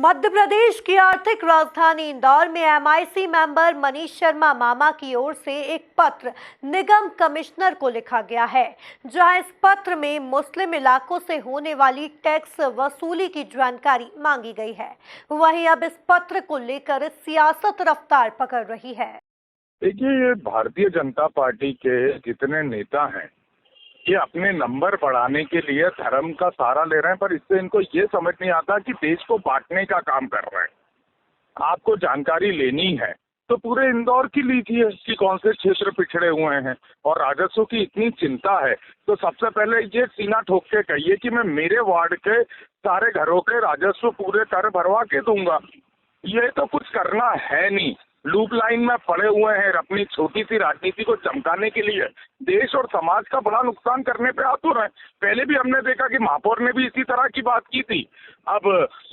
मध्य प्रदेश की आर्थिक राजधानी इंदौर में एमआईसी मेंबर मनीष शर्मा मामा की ओर से एक पत्र निगम कमिश्नर को लिखा गया है, जहां इस पत्र में मुस्लिम इलाकों से होने वाली टैक्स वसूली की जानकारी मांगी गई है। वहीं अब इस पत्र को लेकर सियासत रफ्तार पकड़ रही है। देखिए, ये भारतीय जनता पार्टी के जितने नेता हैं, ये अपने नंबर बढ़ाने के लिए धर्म का सहारा ले रहे हैं, पर इससे इनको ये समझ नहीं आता कि देश को बांटने का काम कर रहे हैं। आपको जानकारी लेनी है तो पूरे इंदौर की लीजिए कि कौन से क्षेत्र पिछड़े हुए हैं और राजस्व की इतनी चिंता है तो सबसे पहले ये सीना ठोक के कहिए कि मैं मेरे वार्ड के सारे घरों के राजस्व पूरे कर भरवा के दूंगा। ये तो कुछ करना है नहीं, लूप लाइन में पड़े हुए हैं अपनी छोटी सी राजनीति को चमकाने के लिए। देश और समाज का बड़ा नुकसान करने पे आतुर है। पहले भी हमने देखा कि महापौर ने भी इसी तरह की बात की थी। अब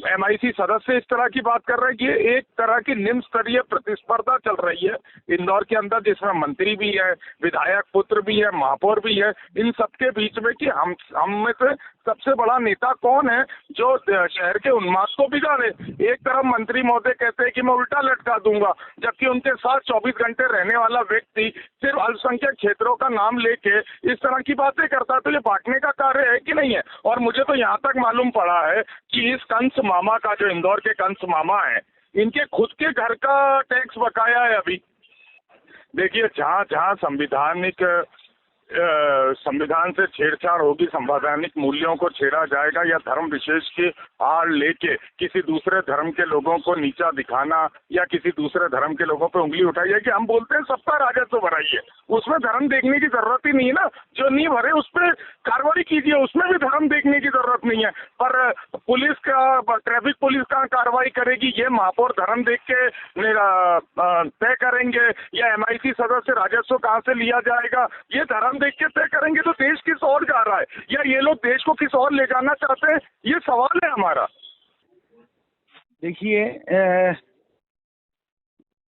एमआईसी सदस्य इस तरह की बात कर रहे हैं कि ये एक तरह की निम्न स्तरीय प्रतिस्पर्धा चल रही है इंदौर के अंदर, जिसमें मंत्री भी है, विधायक पुत्र भी है, महापौर भी है, इन सबके बीच में कि हम में से सबसे बड़ा नेता कौन है जो शहर के उन्माद को बिगाड़े। एक तरफ मंत्री महोदय कहते हैं कि मैं उल्टा लटका दूंगा, जबकि उनके साथ 24 घंटे रहने वाला व्यक्ति सिर्फ अल्पसंख्यक क्षेत्रों का नाम लेके इस तरह की बातें करता है। तो ये बांटने का कार्य है कि नहीं है। और मुझे तो यहाँ तक मालूम पड़ा है कि इस कंस मामा का, जो इंदौर के कंस मामा है, इनके खुद के घर का टैक्स बकाया है अभी। देखिए, जहाँ जहाँ संविधान से छेड़छाड़ होगी, संवैधानिक मूल्यों को छेड़ा जाएगा या धर्म विशेष की आड़ लेके किसी दूसरे धर्म के लोगों को नीचा दिखाना या किसी दूसरे धर्म के लोगों पे उंगली उठाई है कि हम बोलते हैं सबका राजस्व भराइए, उसमें धर्म देखने की जरूरत ही नहीं है ना। जो नहीं भरे उस पर कार्रवाई कीजिए, उसमें भी धर्म देखने की जरूरत नहीं है। पर पुलिस का, ट्रैफिक पुलिस कहाँ कार्रवाई करेगी, ये महापौर धर्म देख के तय करेंगे या एमआईसी सदस्य राजस्व कहाँ से लिया जाएगा, ये धर्म देख के तय करेंगे। तो देश किस ओर जा रहा है या ये लोग देश को किस ओर ले जाना चाहते हैं, ये सवाल है हमारा। देखिए,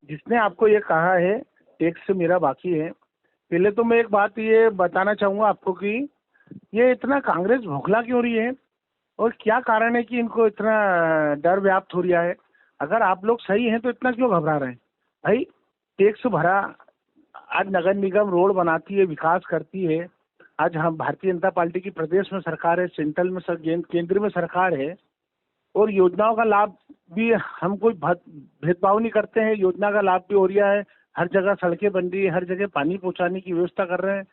जिसने आपको ये कहा है टैक्स मेरा बाकी है, पहले तो मैं एक बात ये बताना चाहूँगा आपको कि ये इतना कांग्रेस भोखला क्यों रही है और क्या कारण है कि इनको इतना डर व्याप्त हो रहा है। अगर आप लोग सही हैं तो इतना क्यों घबरा रहे हैं भाई। टैक्स भरा, आज नगर निगम रोड बनाती है, विकास करती है। आज हम भारतीय जनता पार्टी की प्रदेश में सरकार है, सेंट्रल में केंद्र में सरकार है और योजनाओं का लाभ भी हम कोई भेदभाव नहीं करते हैं। योजना का लाभ भी हो रहा है, हर जगह सड़कें बन रही है, हर जगह पानी पहुंचाने की व्यवस्था कर रहे हैं।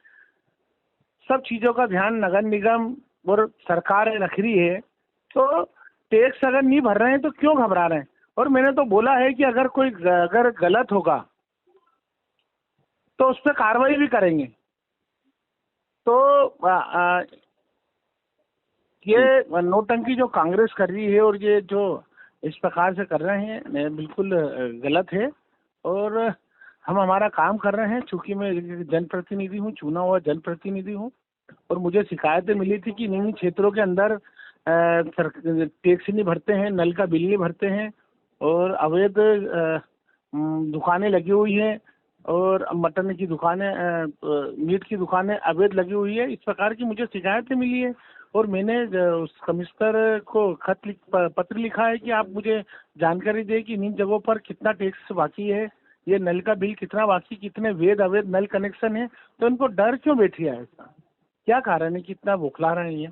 सब चीज़ों का ध्यान नगर निगम और सरकार रख रही है। तो टैक्स अगर नहीं भर रहे हैं तो क्यों घबरा रहे हैं। और मैंने तो बोला है कि अगर कोई गलत होगा तो उस पर कार्रवाई भी करेंगे। तो ये नोटंकी जो कांग्रेस कर रही है और ये जो इस प्रकार से कर रहे हैं बिल्कुल गलत है। और हम हमारा काम कर रहे हैं। चूंकि मैं जनप्रतिनिधि हूँ, चुना हुआ जनप्रतिनिधि हूँ, और मुझे शिकायतें मिली थी कि इन क्षेत्रों के अंदर टैक्स नहीं भरते हैं, नल का बिल नहीं भरते हैं और अवैध दुकानें लगी हुई हैं और मटन की दुकानें, मीट की दुकानें अवैध लगी हुई है। इस प्रकार की मुझे शिकायतें मिली है और मैंने उस कमिश्नर को पत्र लिखा है कि आप मुझे जानकारी दें कि इन जगहों पर कितना टैक्स बाकी है, ये नल का बिल कितना बाकी, कितने वैध अवैध नल कनेक्शन है। तो इनको डर क्यों बैठ गया है, ऐसा क्या कारण है कि इतना बौखला रहे हैं ये।